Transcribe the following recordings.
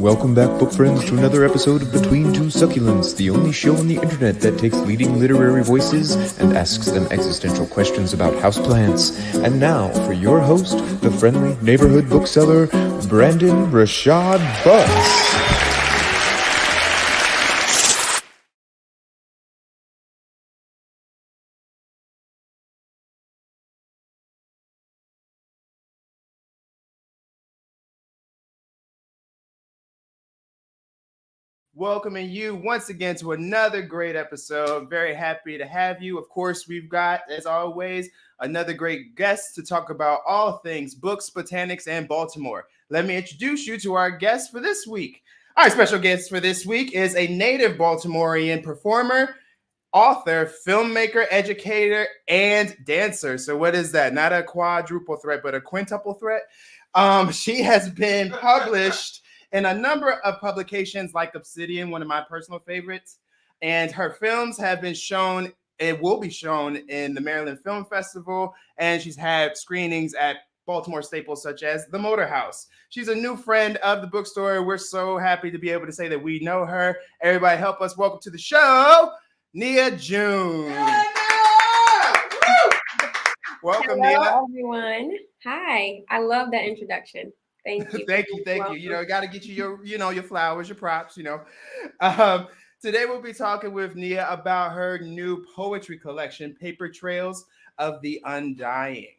Welcome back, book friends, to another episode of Between Two Succulents, the only show on the internet that takes leading literary voices and asks them existential questions about houseplants. And now, for your host, the friendly neighborhood bookseller, Brandon Rashad Butts. Welcoming you once again to another great episode. Very happy to have you. Of course, we've got, as always, another great guest to talk about all things books, botanics, and Baltimore. Let me introduce you to our guest for this week. Our special guest for this week is a native Baltimorean performer, author, filmmaker, educator, and dancer. So what is that? Not a quadruple threat, but a quintuple threat. She has been published in a number of publications like Obsidian, one of my personal favorites. And her films have been shown, it will be shown in the Maryland Film Festival. And she's had screenings at Baltimore staples such as the Motor House. She's a new friend of the bookstore. We're so happy to be able to say that we know her. Everybody help us welcome to the show, Nia June. Yeah! Welcome, Hello, Nia. everyone. Hi. I love that introduction. Thank you. Thank you. Welcome. You know, got to get you your flowers, your props, Today we'll be talking with Nia about her new poetry collection, Paper Trails of the Undying.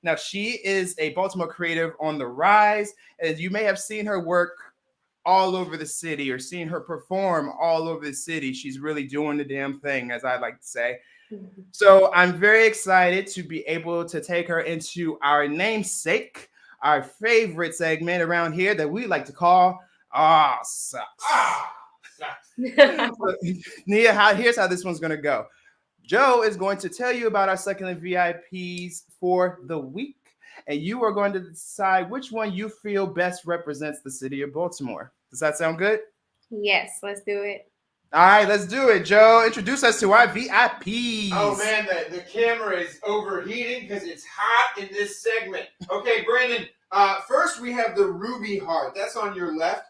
Now, she is a Baltimore creative on the rise, and you may have seen her work all over the city or seen her perform all over the city. She's really doing the damn thing, as I like to say. So I'm very excited to be able to take her into our namesake, our favorite segment around here that we like to call Sucks. Sucks. Nia, here's how this one's going to go. Joe is going to tell you about our succulent VIPs for the week, and you are going to decide which one you feel best represents the city of Baltimore. Does that sound good? Yes, let's do it. All right, let's do it, Joe. Introduce us to our VIPs. Oh, man, the camera is overheating because it's hot in this segment. Okay, Brandon, first we have the ruby heart. That's on your left.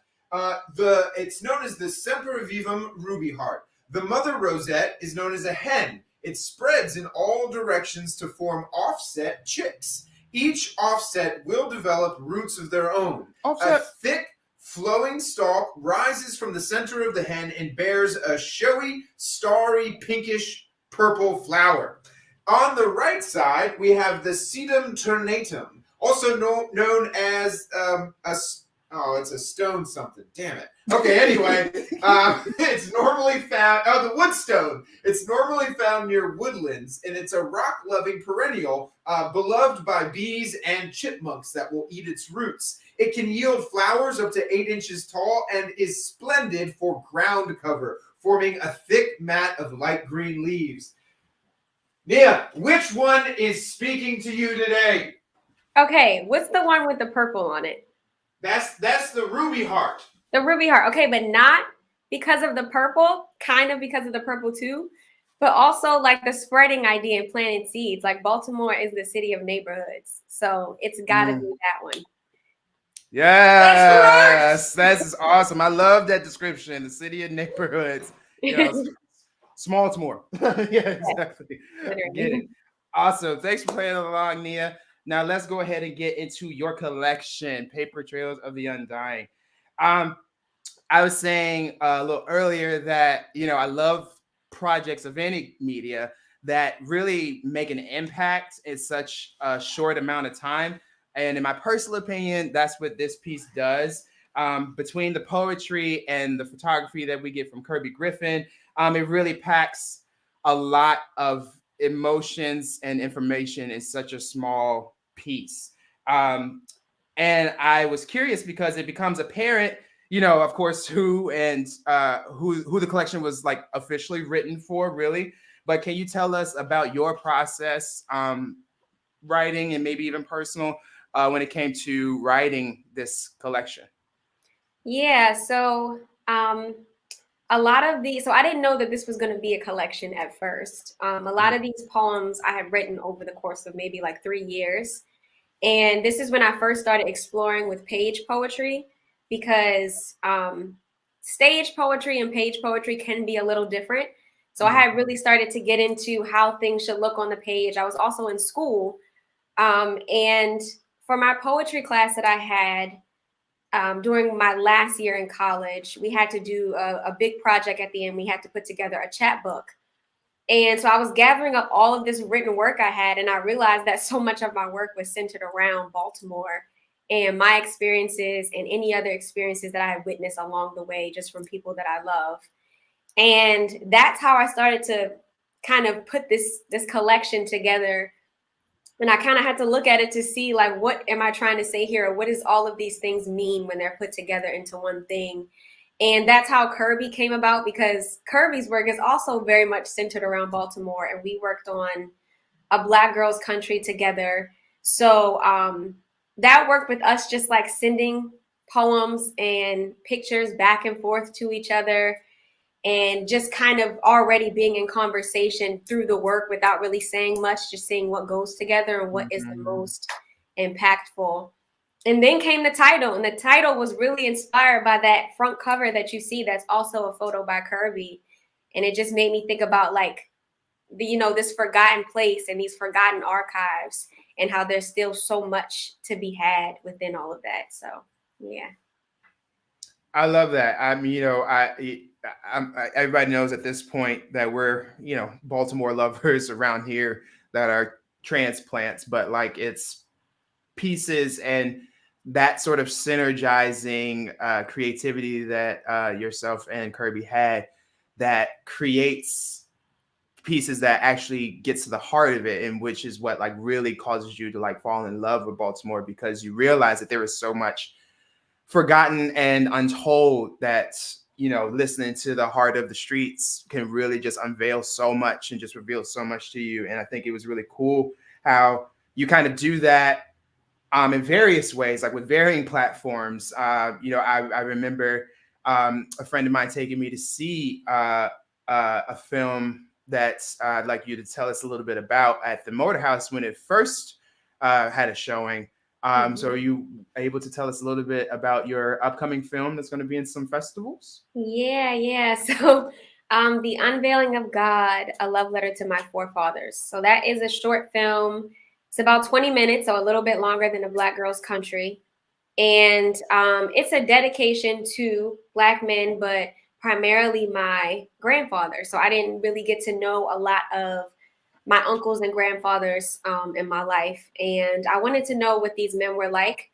It's known as the Sempervivum ruby heart. The mother rosette is known as a hen. It spreads in all directions to form offset chicks. Each offset will develop roots of their own. Offset. A thick, flowing stalk rises from the center of the hen and bears a showy, starry, pinkish purple flower. On the right side, we have the sedum ternatum, also known as it's a stone something. Damn it. Okay, anyway, it's normally found, the woodstone. It's normally found near woodlands, and it's a rock-loving perennial beloved by bees and chipmunks that will eat its roots. It can yield flowers up to 8 inches tall and is splendid for ground cover, forming a thick mat of light green leaves. Nia, which one is speaking to you today? Okay, what's the one with the purple on it? That's the ruby heart. The ruby heart. Okay, but not because of the purple, kind of because of the purple too, but also like the spreading idea and planting seeds. Like Baltimore is the city of neighborhoods, so it's got to be that one. Yes, that's awesome. I love that description. The city of neighborhoods. Smaltimore. Yeah, exactly. Get it. Awesome. Thanks for playing along, Nia. Now let's go ahead and get into your collection, Paper Trails of the Undying. I was saying a little earlier that, I love projects of any media that really make an impact in such a short amount of time. And in my personal opinion, that's what this piece does. Between the poetry and the photography that we get from Kirby Griffin, it really packs a lot of emotions and information in such a small piece. And I was curious because it becomes apparent, of course, who the collection was like officially written for, really. But can you tell us about your process, writing and maybe even personal, when it came to writing this collection? Yeah, so a lot of these, so I didn't know that this was going to be a collection at first. A lot of these poems I have written over the course of maybe like 3 years. And this is when I first started exploring with page poetry. because stage poetry and page poetry can be a little different. So I had really started to get into how things should look on the page. I was also in school. And for my poetry class that I had during my last year in college, we had to do a big project at the end. We had to put together a chapbook. And so I was gathering up all of this written work I had, and I realized that so much of my work was centered around Baltimore and my experiences and any other experiences that I had witnessed along the way, just from people that I love. And that's how I started to kind of put this collection together. And I kind of had to look at it to see, like, what am I trying to say here? Or what does all of these things mean when they're put together into one thing? And that's how Kirby came about, because Kirby's work is also very much centered around Baltimore. And we worked on a Black Girls Country together. So that worked with us just like sending poems and pictures back and forth to each other, and just kind of already being in conversation through the work without really saying much, just saying what goes together and what is the most impactful. And then came the title, and the title was really inspired by that front cover that you see. That's also a photo by Kirby. And it just made me think about, like, this forgotten place and these forgotten archives, and how there's still so much to be had within all of that. So, yeah. I love that. I mean, everybody knows at this point that we're, Baltimore lovers around here that are transplants, but like, it's pieces and that sort of synergizing creativity that yourself and Kirby had, that creates pieces that actually gets to the heart of it, and which is what like really causes you to like fall in love with Baltimore, because you realize that there is so much forgotten and untold that, listening to the heart of the streets can really just unveil so much and just reveal so much to you. And I think it was really cool how you kind of do that in various ways, like with varying platforms. I remember a friend of mine taking me to see a film that I'd like you to tell us a little bit about at the Motor House when it first had a showing. So are you able to tell us a little bit about your upcoming film that's going to be in some festivals? Yeah. So The Unveiling of God, A Love Letter to My Forefathers. So that is a short film. It's about 20 minutes, so a little bit longer than A Black Girls Country. And it's a dedication to Black men, but primarily my grandfather. So I didn't really get to know a lot of my uncles and grandfathers in my life. And I wanted to know what these men were like.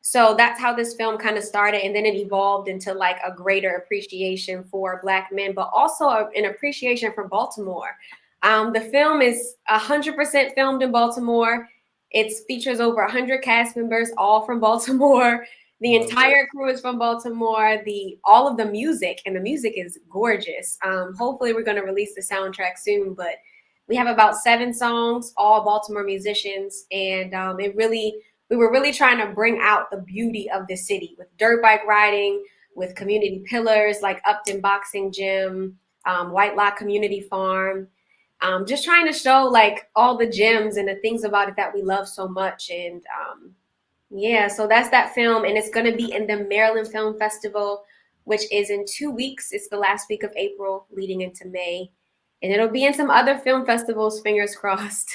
So that's how this film kind of started. And then it evolved into like a greater appreciation for Black men, but also an appreciation for Baltimore. The film is 100% filmed in Baltimore. It features over 100 cast members, all from Baltimore. The entire crew is from Baltimore. All of the music, and the music is gorgeous. Hopefully we're going to release the soundtrack soon, but we have about 7 songs, all Baltimore musicians. And we were really trying to bring out the beauty of the city with dirt bike riding, with community pillars like Upton Boxing Gym, White Lock Community Farm. Just trying to show like all the gems and the things about it that we love so much. And so that's that film. And it's going to be in the Maryland Film Festival, which is in 2 weeks. It's the last week of April leading into May. And it'll be in some other film festivals, fingers crossed.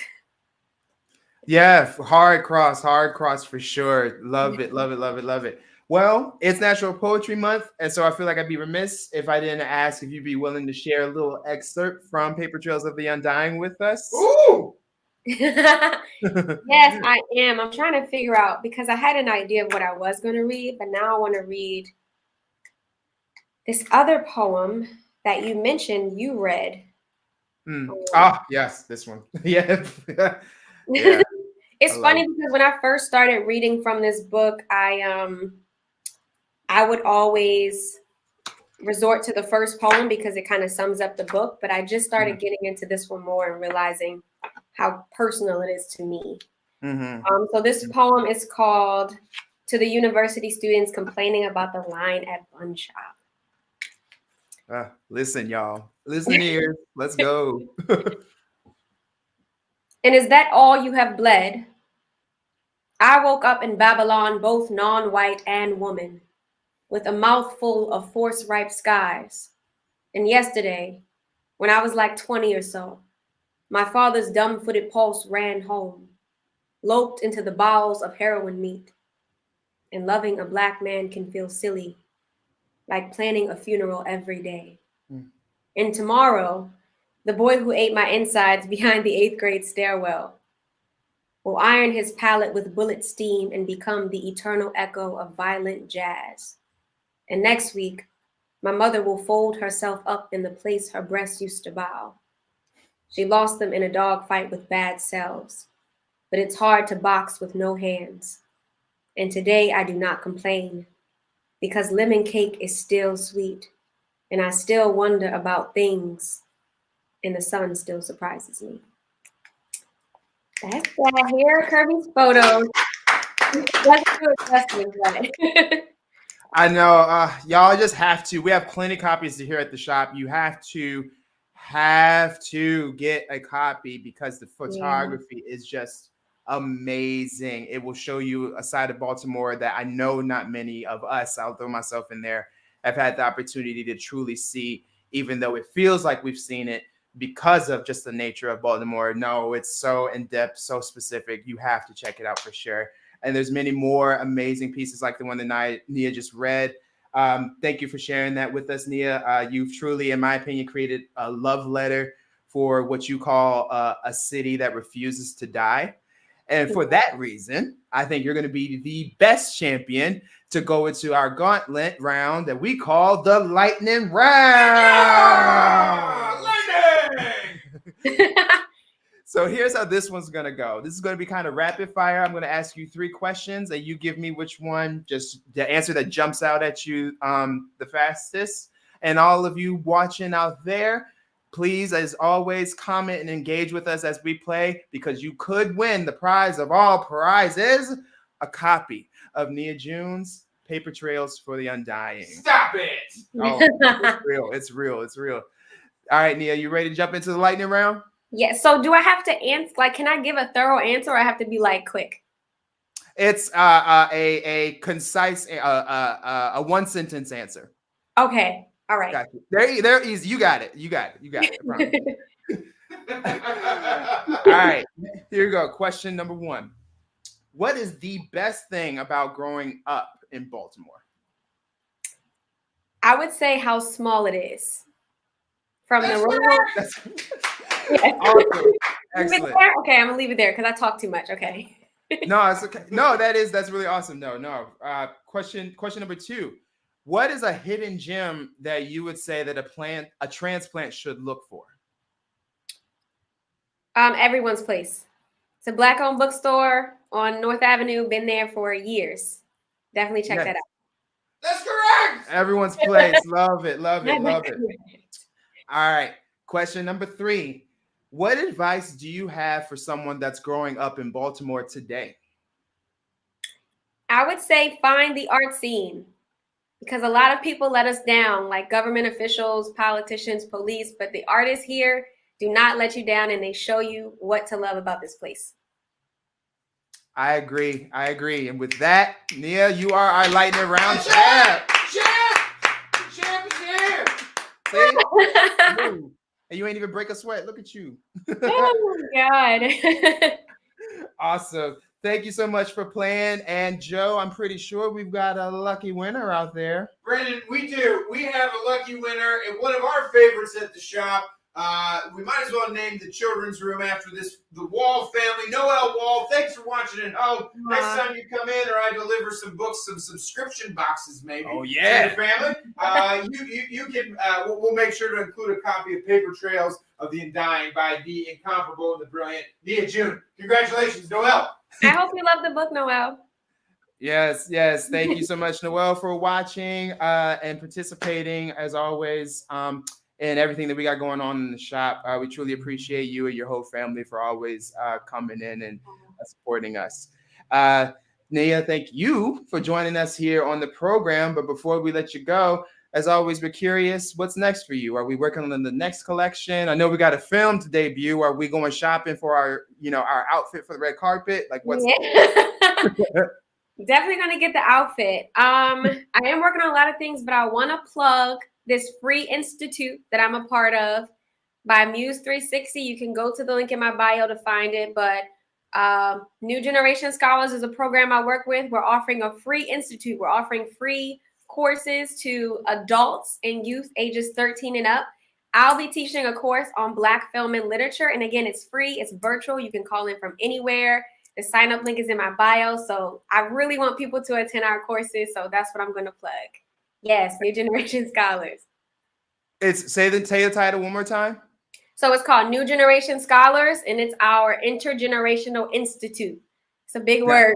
Yeah, hard cross for sure. Love it. Well, it's National Poetry Month, and so I feel like I'd be remiss if I didn't ask if you'd be willing to share a little excerpt from Paper Trails of the Undying with us. Ooh! Yes, I am. I'm trying to figure out, because I had an idea of what I was going to read, but now I want to read this other poem that you mentioned you read. Yes, this one. Yeah. Yeah. It's funny because when I first started reading from this book, I would always resort to the first poem because it kind of sums up the book. But I just started getting into this one more and realizing how personal it is to me. So this poem is called "To the University Students Complaining About the Line at Bun Shop." Listen, y'all. Listen here. Let's go. And is that all you have bled? I woke up in Babylon, both non-white and woman. with a mouthful of force-ripe skies. And yesterday, when I was like 20 or so, my father's dumb-footed pulse ran home, loped into the bowels of heroin meat. And loving a Black man can feel silly, like planning a funeral every day. And tomorrow, the boy who ate my insides behind the 8th grade stairwell will iron his palate with bullet steam and become the eternal echo of violent jazz. And next week, my mother will fold herself up in the place her breasts used to bow. She lost them in a dogfight with bad cells, but it's hard to box with no hands. And today I do not complain, because lemon cake is still sweet, and I still wonder about things, and the sun still surprises me. That's that. Here are Kirby's photos. I know, y'all just have to. We have plenty of copies to here at the shop. You have to get a copy because the photography is just amazing. It will show you a side of Baltimore that I know not many of us, I'll throw myself in there, have had the opportunity to truly see, even though it feels like we've seen it because of just the nature of Baltimore. No, it's so in-depth, so specific. You have to check it out for sure. And there's many more amazing pieces like the one that Nia just read. Thank you for sharing that with us, Nia. You've truly, in my opinion, created a love letter for what you call a city that refuses to die. And for that reason, I think you're going to be the best champion to go into our gauntlet round that we call the lightning round. Lightning! So here's how this one's going to go. This is going to be kind of rapid fire. I'm going to ask you 3 questions and you give me which one, just the answer that jumps out at you the fastest. And all of you watching out there, please, as always, comment and engage with us as we play, because you could win the prize of all prizes, a copy of Nia June's Paper Trails for the Undying. Stop it! Oh, it's real. It's real. It's real. All right, Nia, you ready to jump into the lightning round? Yeah. So do I have to answer? Like, can I give a thorough answer, or I have to be like quick? It's a concise, a 1-sentence answer. Okay. All right. Got you. They're easy. You got it. You got it. You got it. All right. Here you go. Question number 1. What is the best thing about growing up in Baltimore? I would say how small it is. From the rural. Awesome. Excellent. Okay, I'm gonna leave it there because I talk too much. Okay. No, it's okay. No, that's really awesome. No. Question number 2. What is a hidden gem that you would say that a transplant should look for? Everyone's Place. It's a Black-owned bookstore on North Avenue. Been there for years. Definitely check that out. That's correct. Everyone's Place. Love it. Love it. Love it. All right. Question number 3. What advice do you have for someone that's growing up in Baltimore today? I would say find the art scene, because a lot of people let us down, like government officials, politicians, police, but the artists here do not let you down, and they show you what to love about this place. I agree. And with that, Nia, you are our lightning round champ. Champ is here. See? And you ain't even break a sweat. Look at you. Oh my God. Awesome. Thank you so much for playing. And Joe, I'm pretty sure we've got a lucky winner out there. Brandon, we do. We have a lucky winner and one of our favorites at the shop. We might as well name the children's room after the Wall family. Noel Wall, thanks for watching at home. Next time you come in, or I deliver some books, some subscription boxes, maybe. Oh yeah, to the family. You can. We'll make sure to include a copy of Paper Trails of the Undying by the incomparable and the brilliant Nia June. Congratulations, Noel. I hope you love the book, Noel. Yes. Thank you so much, Noel, for watching and participating as always. And everything that we got going on in the shop. We truly appreciate you and your whole family for always coming in and supporting us. Nia, thank you for joining us here on the program. But before we let you go, as always, we're curious, what's next for you? Are we working on the next collection? I know we got a film to debut. Are we going shopping for our outfit for the red carpet? Like what's Definitely gonna get the outfit. I am working on a lot of things, but I want to plug this free institute that I'm a part of by Muse 360. You can go to the link in my bio to find it. But New Generation Scholars is a program I work with. We're offering a free institute. We're offering free courses to adults and youth ages 13 and up. I'll be teaching a course on Black film and literature. And again, it's free, it's virtual. You can call in from anywhere. The sign up link is in my bio. So I really want people to attend our courses. So that's what I'm going to plug. Yes, New Generation Scholars. Say the title one more time. So it's called New Generation Scholars, and it's our intergenerational institute. It's a big word.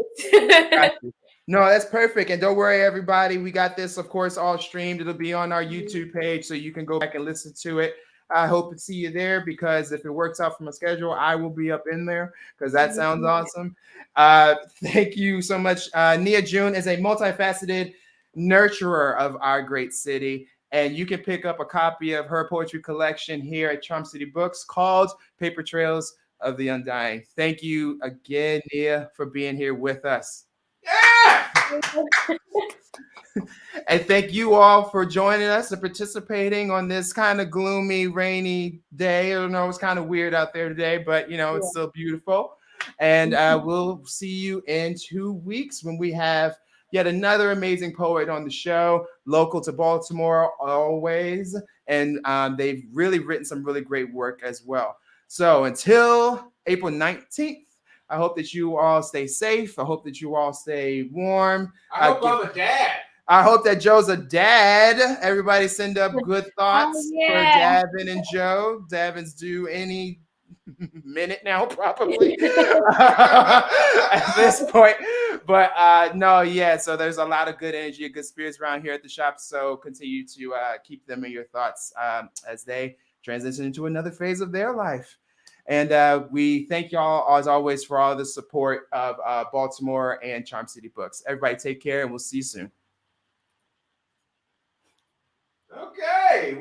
No, that's perfect. And don't worry, everybody. We got this, of course, all streamed. It'll be on our YouTube page, so you can go back and listen to it. I hope to see you there, because if it works out from a schedule, I will be up in there, because that sounds awesome. Thank you so much. Nia June is a multifaceted nurturer of our great city. And you can pick up a copy of her poetry collection here at Charm City Books called Paper Trails of the Undying. Thank you again, Nia, for being here with us. Yeah! And thank you all for joining us and participating on this kind of gloomy, rainy day. I don't know, it's kind of weird out there today, but it's still beautiful. And we'll see you in 2 weeks when we have yet another amazing poet on the show, local to Baltimore always. And they've really written some really great work as well. So until April 19th, I hope that you all stay safe. I hope that you all stay warm. I hope I'm a dad. I hope that Joe's a dad. Everybody send up good thoughts for Davin and Joe. Davin's due any minute now, probably at this point. But so there's a lot of good energy and good spirits around here at the shop. So continue to keep them in your thoughts as they transition into another phase of their life. And we thank y'all, as always, for all the support of Baltimore and Charm City Books. Everybody take care, and we'll see you soon. Okay.